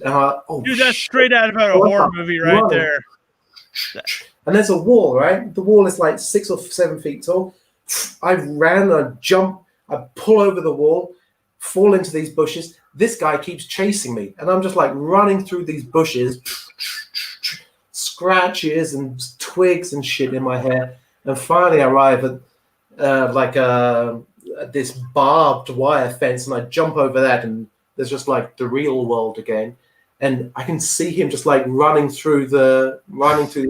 Dude, that's straight out of a horror movie right there. And there's a wall, right? The wall is like 6 or 7 feet tall. I ran, I jump, I pull over the wall, fall into these bushes. This guy keeps chasing me, and I'm just like running through these bushes, scratches and twigs and shit in my hair, and finally I arrive at this barbed wire fence, and I jump over that, and there's just like the real world again. And I can see him just like running through the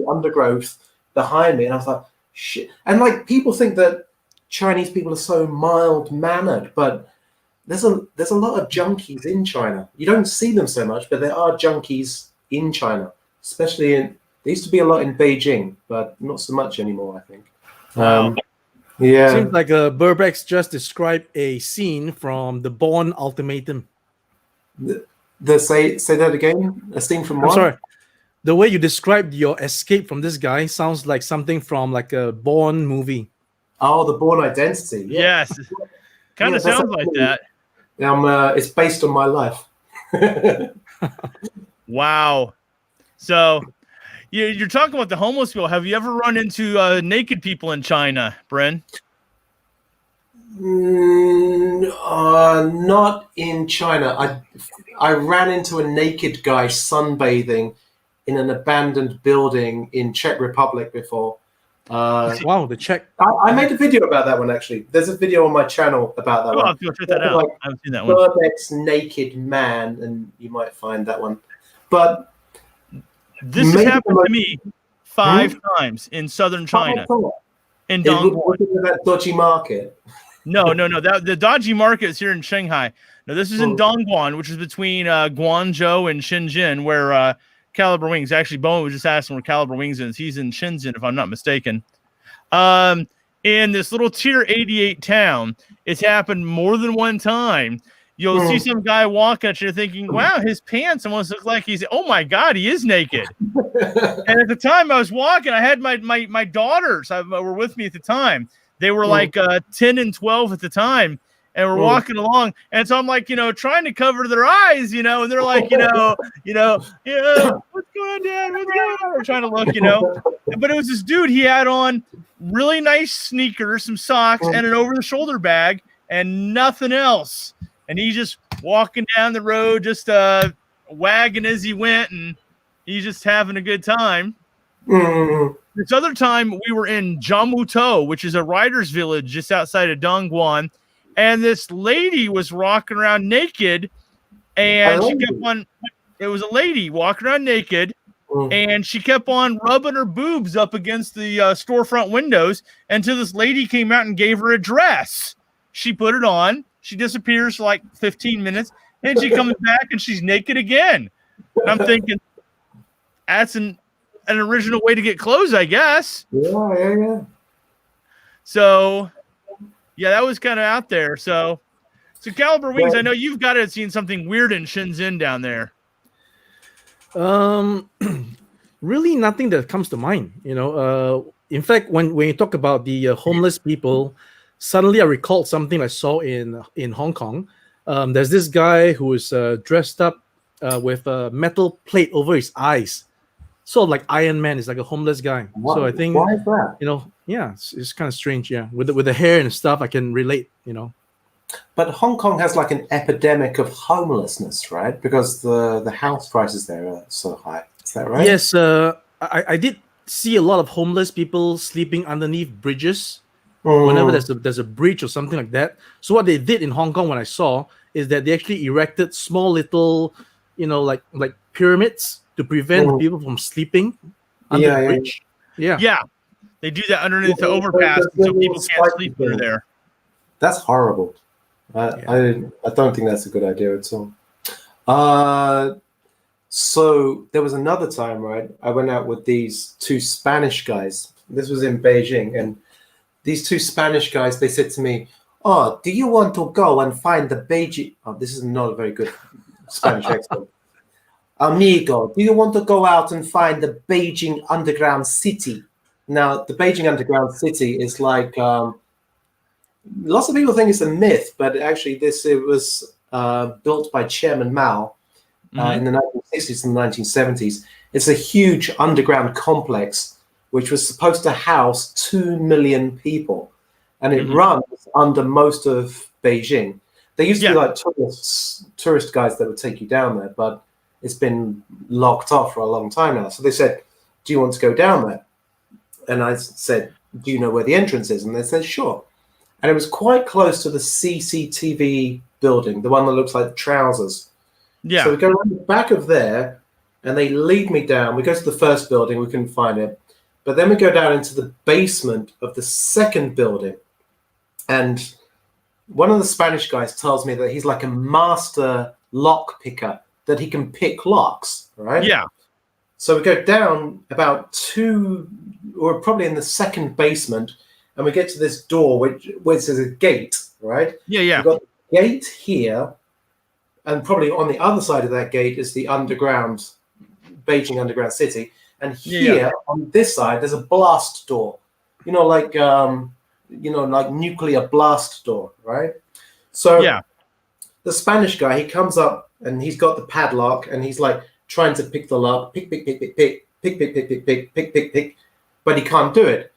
undergrowth behind me, and I was like, shit. And like people think that Chinese people are so mild mannered, but there's a lot of junkies in China. You don't see them so much, but there are junkies in China, especially there used to be a lot in Beijing, but not so much anymore, I think. Yeah. Seems like Burbex just described a scene from the Bourne Ultimatum. Say that again? A scene from what? I'm sorry. The way you described your escape from this guy sounds like something from like a Bourne movie. Oh, the Bourne Identity. Yeah. Yes. Kind of sounds like that. It's based on my life. Wow. So you're talking about the homeless people. Have you ever run into naked people in China, Bren? Not in China. I ran into a naked guy sunbathing in an abandoned building in Czech Republic before. Wow, the Czech. I made a video about that one, actually. There's a video on my channel about that one. I'll check that out. Like, I haven't seen that one. Burbex naked man, and you might find that one. But this has happened to me 5 times in southern China. In Dongguan. That dodgy market. No. The dodgy market is here in Shanghai. No, this is in Dongguan, which is between Guangzhou and Shenzhen, where Caliber Wings. Actually, Bowen was just asking where Caliber Wings is. He's in Shenzhen, if I'm not mistaken. In this little tier 88 town, it's happened more than one time. You'll see some guy walking at you thinking, wow, his pants almost look like oh my God, he is naked. And at the time I was walking, I had my daughters were with me at the time. They were like 10 and 12 at the time. And we're walking along, and so I'm like, trying to cover their eyes, and they're like, what's going on, Dad? What's going on? We're trying to look, But it was this dude. He had on really nice sneakers, some socks, and an over-the-shoulder bag, and nothing else. And he's just walking down the road, just wagging as he went, and he's just having a good time. This other time, we were in Jiamutou, which is a writer's village just outside of Dongguan. And this lady was walking around naked, and she kept on. It was a lady walking around naked, and she kept on rubbing her boobs up against the storefront windows until this lady came out and gave her a dress. She put it on. She disappears for like 15 minutes, and she comes back, and she's naked again. And I'm thinking, that's an original way to get clothes, I guess. Yeah. So. Yeah, that was kind of out there. So Caliber Wings, I know you've got to have seen something weird in Shenzhen down there. Really nothing that comes to mind. In fact, when you talk about the homeless people, suddenly I recalled something I saw in Hong Kong. There's this guy who is dressed up with a metal plate over his eyes. Sort of like Iron Man is like a homeless guy. So I think, why is that? It's kind of strange. Yeah, with the hair and stuff, I can relate. But Hong Kong has like an epidemic of homelessness, right? Because the house prices there are so high. Is that right? Yes. I did see a lot of homeless people sleeping underneath bridges whenever there's a bridge or something like that. So what they did in Hong Kong, when I saw, is that they actually erected small little, like pyramids to prevent people from sleeping under the bridge. Yeah. They do that underneath the overpass, so people can't sleep under there. That's horrible. I don't think that's a good idea at all. So there was another time, right? I went out with these two Spanish guys. This was in Beijing, and these two Spanish guys, they said to me, "Oh, do you want to go and find the Beijing?" Oh, this is not a very good Spanish accent. "Amigo, do you want to go out and find the Beijing underground city?" Now, the Beijing underground city is like lots of people think it's a myth, but actually, it was built by Chairman Mao in the 1960s and the 1970s. It's a huge underground complex which was supposed to house 2 million people, and it runs under most of Beijing. There used to be like tourist guides that would take you down there, but it's been locked off for a long time now. So they said, "Do you want to go down there?" And I said, "Do you know where the entrance is?" And they said, "Sure." And it was quite close to the CCTV building, the one that looks like trousers. Yeah. So we go around the back of there, and they lead me down. We go to the first building. We couldn't find it. But then we go down into the basement of the second building. And one of the Spanish guys tells me that he's like a master lock picker, that he can pick locks, right? Yeah. So we go down we're probably in the second basement, and we get to this door where there's a gate, right? Yeah. We've got the gate here, and probably on the other side of that gate is the Beijing underground city. And here on this side, there's a blast door, like nuclear blast door, right? So the Spanish guy, he comes up and he's got the padlock, and he's like trying to pick the lock, pick, but he can't do it.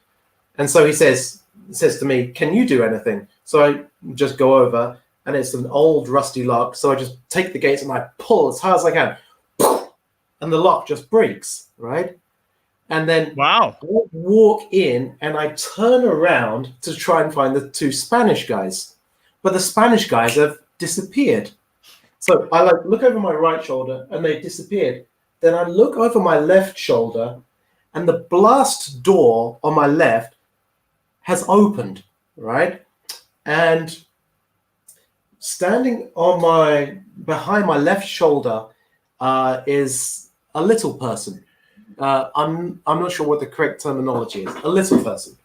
And so he says to me, "Can you do anything?" So I just go over, and it's an old rusty lock. So I just take the gates and I pull as hard as I can, and the lock just breaks, right? And then I walk in and I turn around to try and find the two Spanish guys, but the Spanish guys have disappeared. So I look over my right shoulder and they disappeared. Then I look over my left shoulder, and the blast door on my left has opened, right? And standing behind my left shoulder is a little person. I'm not sure what the correct terminology is. A little person.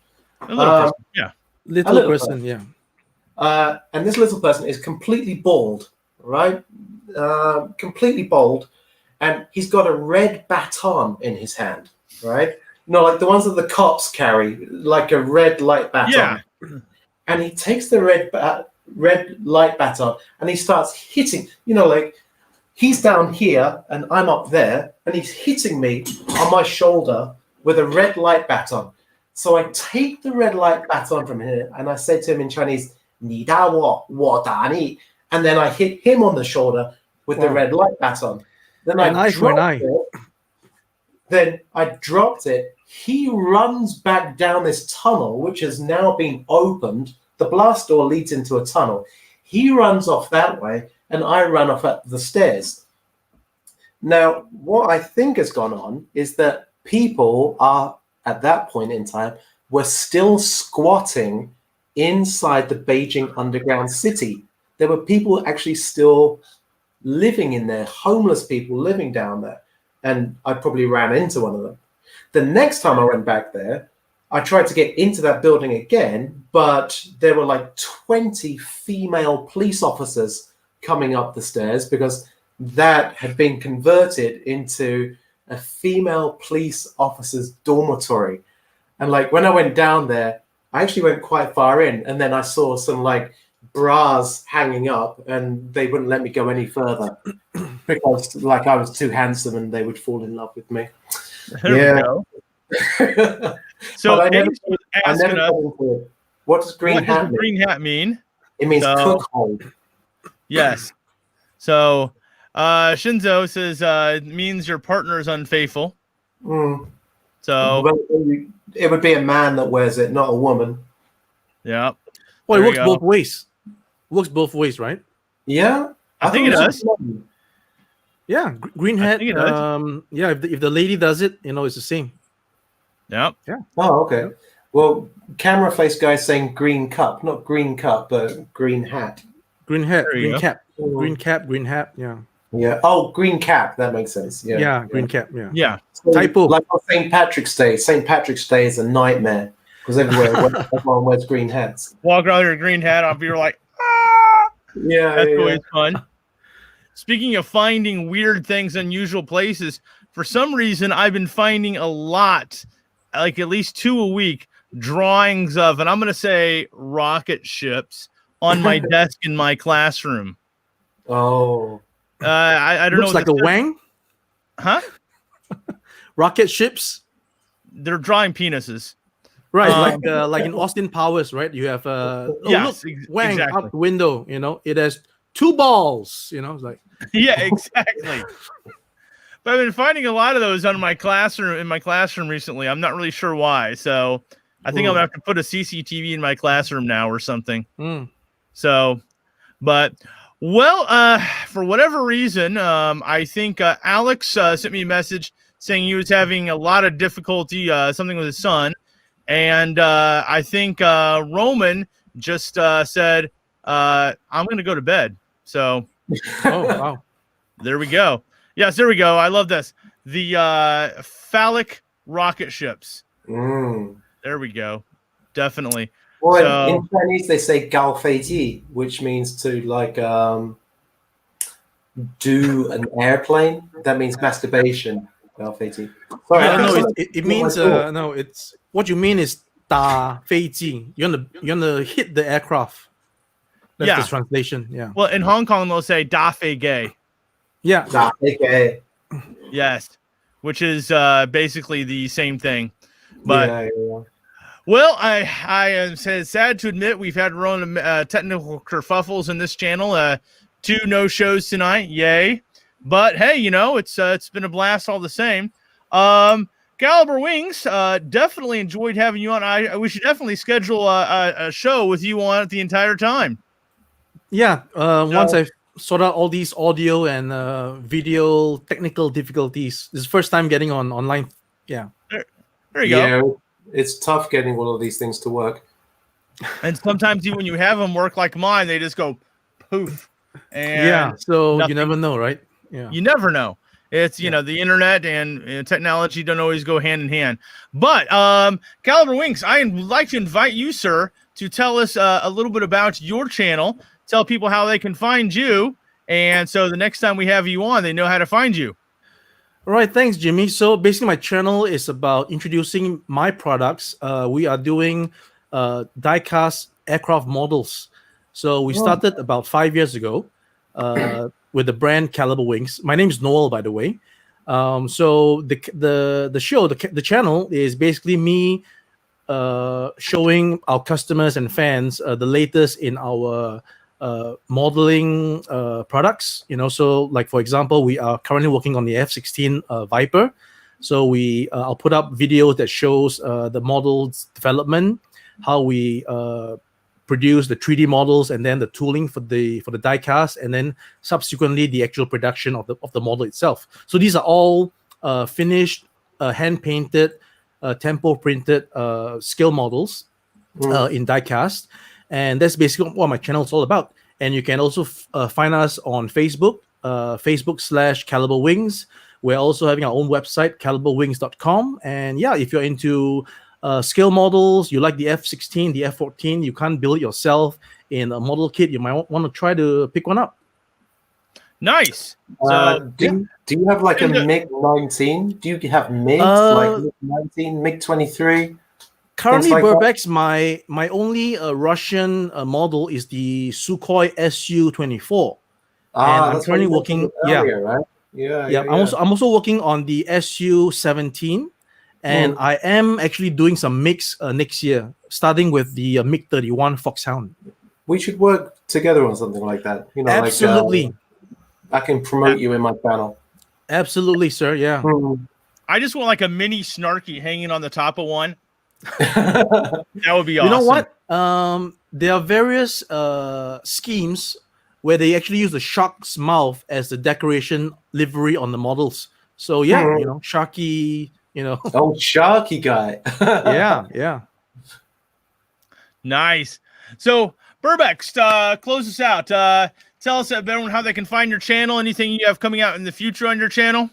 Little person, yeah. And this little person is completely bald, right? Completely bald, and he's got a red baton in his hand, right? Like the ones that the cops carry, like a red light baton. Yeah. And he takes the red light baton and he starts hitting. Like he's down here and I'm up there, and he's hitting me on my shoulder with a red light baton. So I take the red light baton from him and I say to him in Chinese, "Ni da wo, wo da ni." And then I hit him on the shoulder with the red light baton. Then I dropped it. He runs back down this tunnel, which has now been opened. The blast door leads into a tunnel. He runs off that way, and I run off up the stairs. Now, what I think has gone on is that people are, at that point in time, were still squatting inside the Beijing underground city. There were people actually still living in there, homeless people living down there. And I probably ran into one of them. The next time I went back there, I tried to get into that building again, but there were like 20 female police officers coming up the stairs because that had been converted into a female police officer's dormitory. And like when I went down there, I actually went quite far in, and then I saw some like bras hanging up, and they wouldn't let me go any further because like I was too handsome and they would fall in love with me. There we go. So I never asking us, what does green hat mean? Green hat mean? It means cook-hold. Yes. So Shinzo says it means your partner is unfaithful. So it would be a man that wears it, not a woman. Yeah. Well, it works both ways. Works both ways, right? Yeah, I think it does. Yeah, green hat. think it does. Yeah, if the lady does it, it's the same. Yep. Yeah. Oh, okay. Yep. Well, camera face guy saying green cup, not green cup, but green hat. Green hat, green cap, green cap, green hat. Yeah. Yeah. Oh, green cap. That makes sense. Yeah. Yeah, green cap. Yeah. Yeah. So, typo. Like on St. Patrick's Day. St. Patrick's Day is a nightmare because everyone wears green hats. Walk around with your green hat on, you're like, ah! Yeah. That's always fun. Speaking of finding weird things, unusual places, for some reason, I've been finding a lot, like at least 2 a week, drawings of, and I'm going to say rocket ships on my desk in my classroom. Oh. I don't know. Looks like a wang? Huh? Rocket ships? They're drawing penises. Right, like in Austin Powers, right? You have yes, look, wang out the window, it has 2 balls, it's like yeah, exactly. But I've been finding a lot of those in my classroom recently. I'm not really sure why. So I think I'm gonna have to put a CCTV in my classroom now or something. So, but for whatever reason, I think Alex sent me a message saying he was having a lot of difficulty, something with his son, and I think Roman just said, "I'm gonna go to bed." So, oh wow, there we go. Yes, there we go. I love this. The phallic rocket ships. There we go. Definitely. Well, in Chinese they say "gao fei ji," which means to do an airplane. That means masturbation. Gao fei ji. Sorry, no, it means no. It's what you mean is da fei ji. You're gonna hit the aircraft. That's the translation. Yeah. Well, in Hong Kong they'll say "da fei gay." Yeah. Da fei gay. Yes, which is basically the same thing. But yeah. Well, I am sad to admit we've had our own technical kerfuffles in this channel. 2 no shows tonight, yay! But hey, it's been a blast all the same. Caliber Wings, definitely enjoyed having you on. We should definitely schedule a show with you on it the entire time. Yeah, once I've sorted out all these audio and video technical difficulties, this is the first time getting on online. Yeah, there you go. Yeah, it's tough getting all of these things to work. And sometimes even when you have them work like mine, they just go poof. And so you never know, right? Yeah, you never know. It's the internet and technology don't always go hand in hand. But Caliber Wings, I'd like to invite you, sir, to tell us a little bit about your channel. Tell people how they can find you, and so the next time we have you on, they know how to find you. All right, thanks, Jimmy. So basically, my channel is about introducing my products. We are doing die-cast aircraft models. So we started about 5 years ago with the brand Caliber Wings. My name is Noel, by the way. So the channel is basically me showing our customers and fans the latest in our modeling products. So like for example, we are currently working on the F-16 Viper. So I'll put up videos that shows the model's development, how we produce the 3D models, and then the tooling for the die cast, and then subsequently the actual production of the model itself. So these are all finished, hand painted, tempo printed scale models in die cast. And that's basically what my channel is all about. And you can also find us on Facebook, Facebook/Caliber Wings. We're also having our own website, caliberwings.com. And yeah, if you're into scale models, you like the F-16, the F-14, you can't build it yourself in a model kit, you might want to try to pick one up. Nice. So do you have like a MiG-19? Do you have MiGs like MiG-19, MiG-23? Currently, like Burbex, my only Russian model is the Sukhoi Su-24. And I'm currently working. Right? Yeah. I'm also working on the Su-17, and I am actually doing some MiGs next year, starting with the MiG-31 Foxhound. We should work together on something like that. Absolutely. I can promote you in my channel. Absolutely, sir. Yeah. I just want like a mini Snarky hanging on the top of one. That would be awesome. You know what? There are various schemes where they actually use the shark's mouth as the decoration livery on the models. So yeah, Sharky, Oh, SnarkyGuy. yeah. Nice. So Burbex, close us out. Tell us everyone how they can find your channel, anything you have coming out in the future on your channel.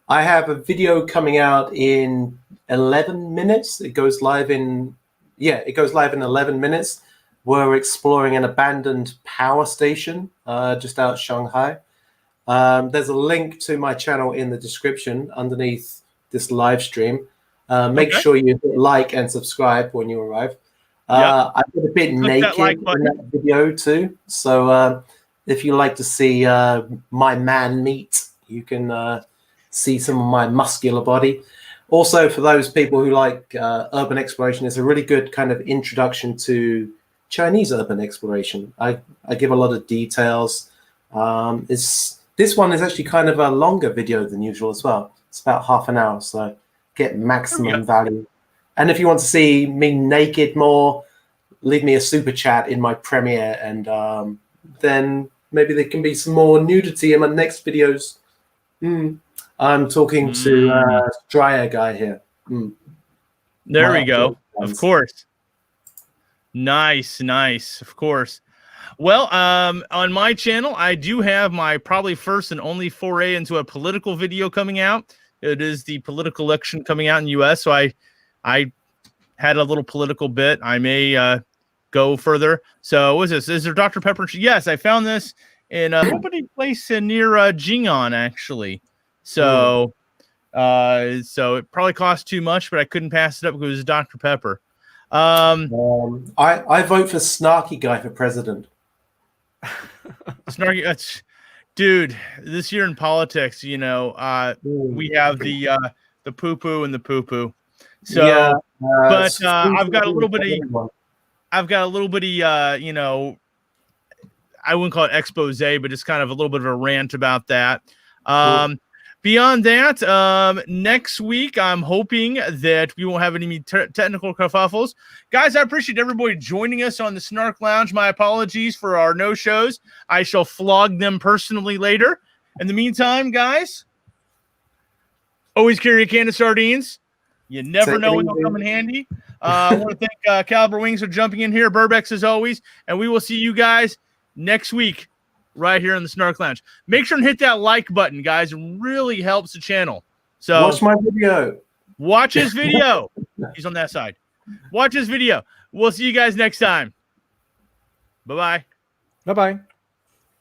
I have a video coming out in 11 minutes. It goes live in 11 minutes. We're exploring an abandoned power station just out Shanghai. There's a link to my channel in the description underneath this live stream. Make sure you hit like and subscribe when you arrive. I get a bit naked in that video too. So if you like to see my man meat, you can see some of my muscular body. Also, for those people who like urban exploration, it's a really good kind of introduction to Chinese urban exploration. I give a lot of details. This one is actually kind of a longer video than usual as well. It's about half an hour, so get maximum value. And if you want to see me naked more, leave me a super chat in my premiere, and then maybe there can be some more nudity in my next videos. I'm talking to Dryer Guy here. There we go. Of course. Nice. Of course. Well, on my channel, I do have my probably first and only foray into a political video coming out. It is the political election coming out in the U.S., so I had a little political bit. I may go further. So what is this? Is there Dr. Pepper? Yes, I found this in a little place near Jing'an, actually. So so it probably cost too much, but I couldn't pass it up because it was Dr. Pepper. I vote for SnarkyGuy for president. Snarky, dude, this year in politics, we have the poo-poo and the poo-poo. So, but I've got a little bitty, I wouldn't call it expose, but it's kind of a little bit of a rant about that. Beyond that, next week, I'm hoping that we won't have any technical kerfuffles. Guys, I appreciate everybody joining us on the Snark Lounge. My apologies for our no-shows. I shall flog them personally later. In the meantime, guys, always carry a can of sardines. You never know when they'll come in handy. I want to thank Caliber Wings for jumping in here, Burbex as always, and we will see you guys next week right here in the Snark Lounge. Make sure and hit that like button, guys. It really helps the channel. So watch my video. Watch his video. He's on that side. Watch his video. We'll see you guys next time. Bye-bye. Bye-bye.